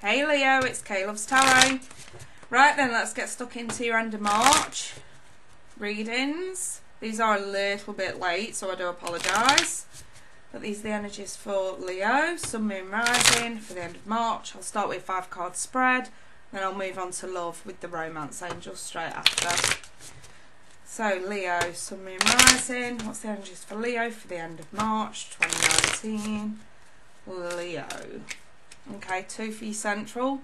Hey Leo, it's Kay Loves Tarot. Right then, let's get stuck into your end of March readings. These are a little bit late, so I do apologise. But these are the energies for Leo, Sun, Moon, Rising for the end of March. I'll start with 5-card spread, then I'll move on to love with the romance angels straight after. So Leo, Sun, Moon, Rising. What's the energies for Leo for the end of March 2019? Leo. Okay, 2 for your central.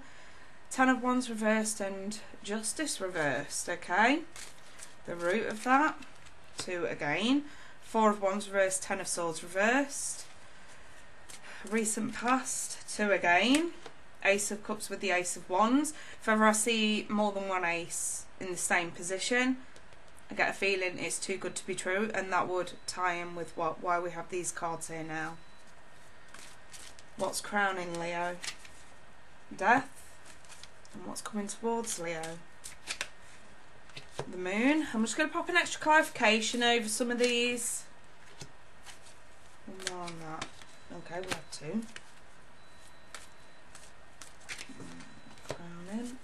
10 of Wands reversed and Justice reversed, okay? The root of that, 2 again. 4 of Wands reversed, 10 of Swords reversed. Recent past, 2 again. Ace of Cups with the Ace of Wands. If ever I see more than one ace in the same position, I get a feeling it's too good to be true, and that would tie in with why we have these cards here now. What's crowning Leo? Death. And what's coming towards Leo? The moon. I'm just going to pop an extra clarification over some of these. One more on that. Okay, we have 2. Crowning.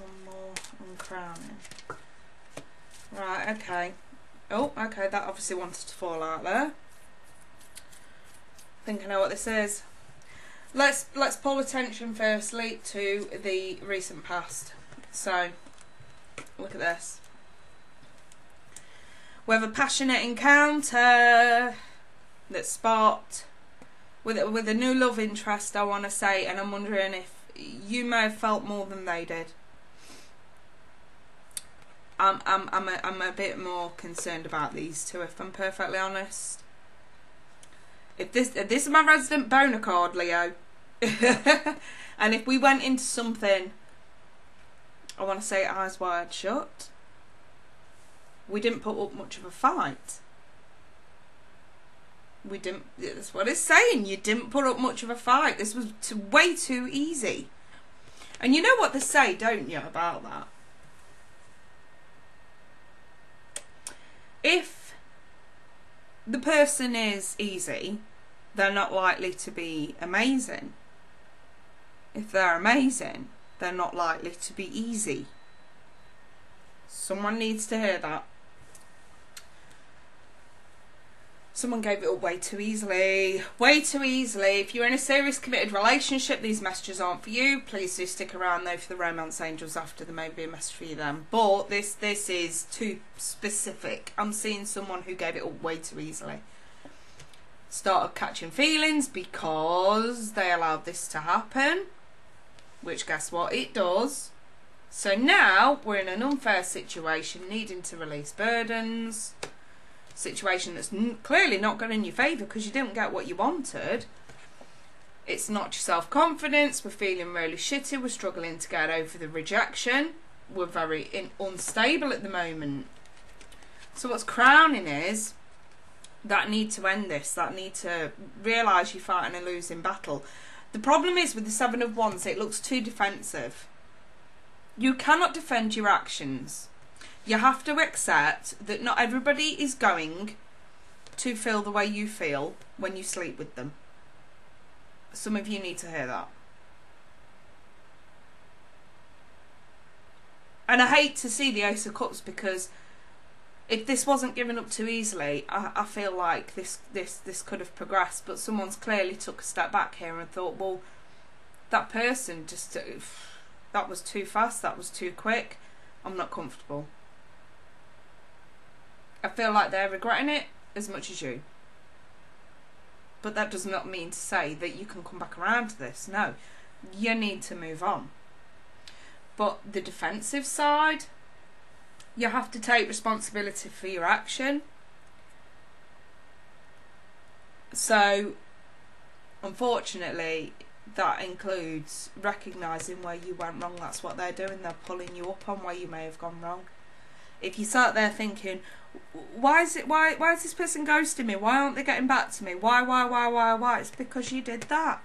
One more on crowning. Right, okay. Oh, okay, that obviously wanted to fall out there. I think I know what this is. Let's pull attention firstly to the recent past. So, look at this. We have a passionate encounter that sparked with a new love interest, I want to say, and I'm wondering if you may have felt more than they did. I'm a bit more concerned about these two, if I'm perfectly honest. If this is my resident boner card, Leo, and if we went into something, I want to say eyes wide shut, we didn't put up much of a fight. We didn't. That's what it's saying. You didn't put up much of a fight. This was way too easy. And you know what they say, don't you, about that? If the person is easy, they're not likely to be amazing. If they're amazing, they're not likely to be easy. Someone needs to hear that. Someone gave it up way too easily. Way too easily. If you're in a serious committed relationship, these messages aren't for you. Please do stick around though for the romance angels after. There may be a message for you then. But this is too specific. I'm seeing someone who gave it up way too easily. Started catching feelings because they allowed this to happen. Which, guess what? It does. So now we're in an unfair situation, needing to release burdens. Situation that's clearly not going in your favour because you didn't get what you wanted. It's not your self-confidence. We're feeling really shitty. We're struggling to get over the rejection. We're very unstable at the moment. So what's crowning is that need to end this. That need to realise you're fighting a losing battle. The problem is with the 7 of Wands, it looks too defensive. You cannot defend your actions. You have to accept that not everybody is going to feel the way you feel when you sleep with them. Some of you need to hear that. And I hate to see the Ace of Cups, because if this wasn't given up too easily, I feel like this could have progressed. But someone's clearly took a step back here and thought, well, that person just, that was too fast, that was too quick, I'm not comfortable. I feel like they're regretting it as much as you. But that does not mean to say that you can come back around to this. No, you need to move on. But the defensive side, you have to take responsibility for your action. So, unfortunately, that includes recognising where you went wrong. That's what they're doing. They're pulling you up on where you may have gone wrong. If you sat there thinking, why is this person ghosting me? Why aren't they getting back to me? Why? It's because you did that.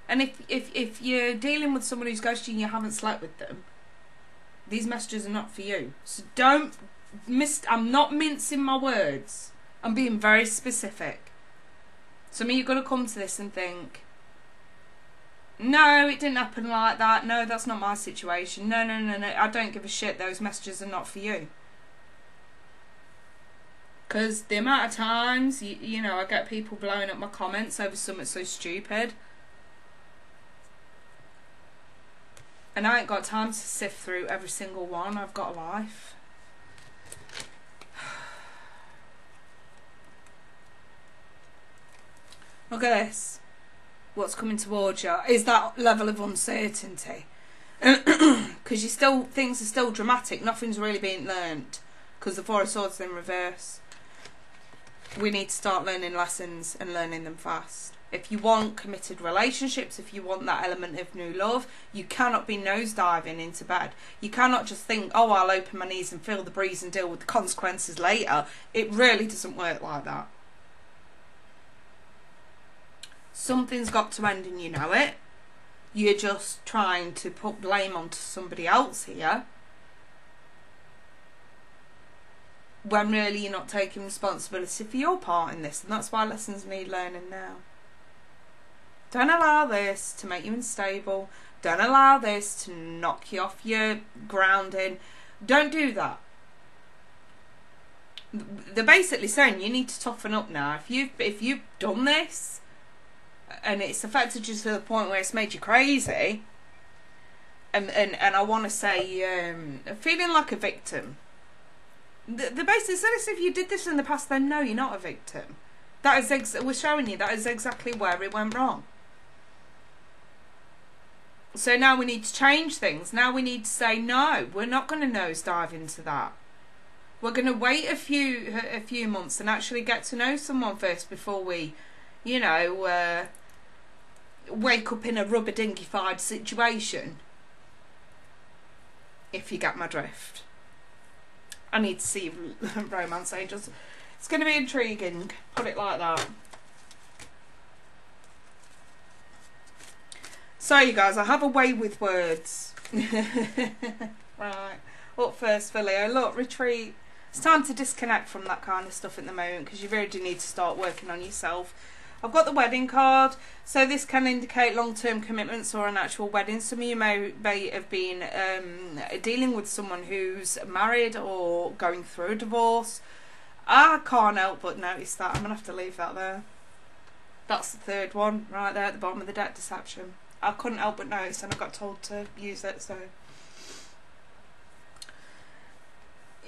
And if you're dealing with someone who's ghosting you and you haven't slept with them, these messages are not for you. So don't I'm not mincing my words. I'm being very specific. Some of you are going to come to this and think, No, it didn't happen like that. No, that's not my situation. No, no, no, no. I don't give a shit. Those messages are not for you. Because the amount of times, you know, I get people blowing up my comments over something so stupid. And I ain't got time to sift through every single one. I've got a life. Look at this. What's coming towards you is that level of uncertainty. Because things are still dramatic. Nothing's really being learnt. Because the Four of Swords is in reverse. We need to start learning lessons and learning them fast. If you want committed relationships, if you want that element of new love, you cannot be nosediving into bed. You cannot just think, oh, I'll open my knees and feel the breeze and deal with the consequences later. It really doesn't work like that. Something's got to end and you know it. You're just trying to put blame onto somebody else here, when really you're not taking responsibility for your part in this. And that's why lessons need learning now. Don't allow this to make you unstable. Don't allow this to knock you off your grounding. Don't do that. They're basically saying you need to toughen up now. If you've done this and it's affected you to the point where it's made you crazy, and I want to say feeling like a victim. The basically says if you did this in the past, then no, you're not a victim. That is we're showing you that is exactly where it went wrong. So now we need to change things. Now we need to say no. We're not going to nosedive into that. We're going to wait a few months and actually get to know someone first before we, you know, wake up in a Rubberdhingyfied situation. If you get my drift. I need to see Romance Angels. It's going to be intriguing. Put it like that. So, you guys, I have a way with words. Right. Up first for Leo. Look, retreat. It's time to disconnect from that kind of stuff at the moment because you really do need to start working on yourself. I've got the wedding card. So this can indicate long-term commitments or an actual wedding. Some of you may have been dealing with someone who's married or going through a divorce. I can't help but notice that. I'm going to have to leave that there. That's the third one right there at the bottom of the deck, deception. I couldn't help but notice and I got told to use it, so...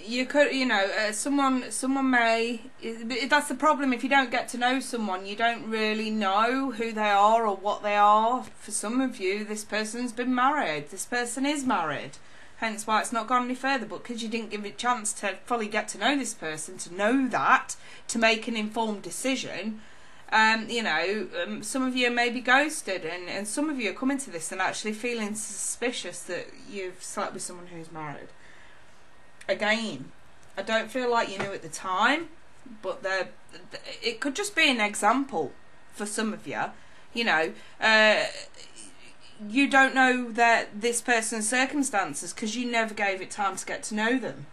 You could, you know, someone may... That's the problem. If you don't get to know someone, you don't really know who they are or what they are. For some of you, this person's been married. This person is married. Hence why it's not gone any further. But because you didn't give it a chance to fully get to know this person, to know that, to make an informed decision... you know, some of you may be ghosted, and some of you are coming to this and actually feeling suspicious that you've slept with someone who's married. Again, I don't feel like you knew at the time, but it could just be an example for some of you. You know, you don't know that this person's circumstances because you never gave it time to get to know them.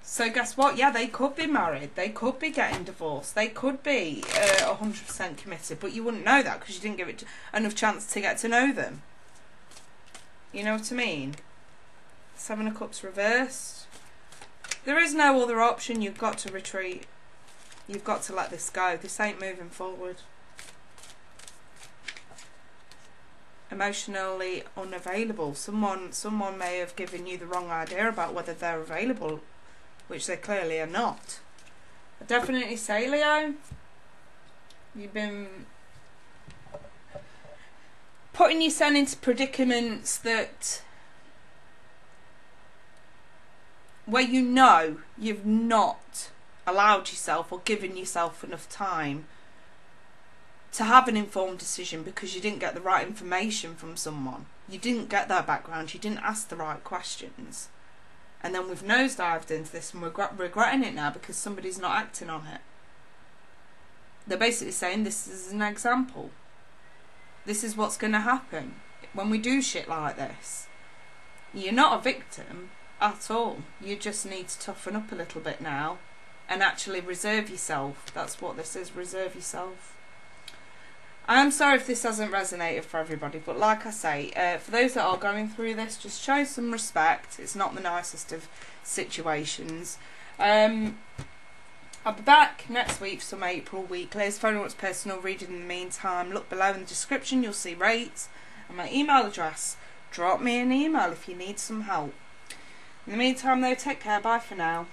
So guess what? Yeah, they could be married. They could be getting divorced. They could be 100% committed. But you wouldn't know that because you didn't give it enough chance to get to know them. You know what I mean? Seven of Cups reversed. There is no other option. You've got to retreat. You've got to let this go. This ain't moving forward. Emotionally unavailable. Someone may have given you the wrong idea about whether they're available, which they clearly are not. I definitely say, Leo, you've been putting yourself into predicaments that where you know you've not allowed yourself or given yourself enough time to have an informed decision because you didn't get the right information from someone. You didn't get their background. You didn't ask the right questions. And then we've nosedived into this and we're regretting it now because somebody's not acting on it. They're basically saying this is an example. This is what's going to happen when we do shit like this. You're not a victim at all. You just need to toughen up a little bit now and actually reserve yourself. That's what this is, reserve yourself. I am sorry if this hasn't resonated for everybody, but like I say, for those that are going through this, just show some respect. It's not the nicest of situations. I'll be back next week for some April weeklies. If anyone wants personal reading in the meantime, look below in the description, you'll see rates and my email address. Drop me an email if you need some help. In the meantime though, take care, bye for now.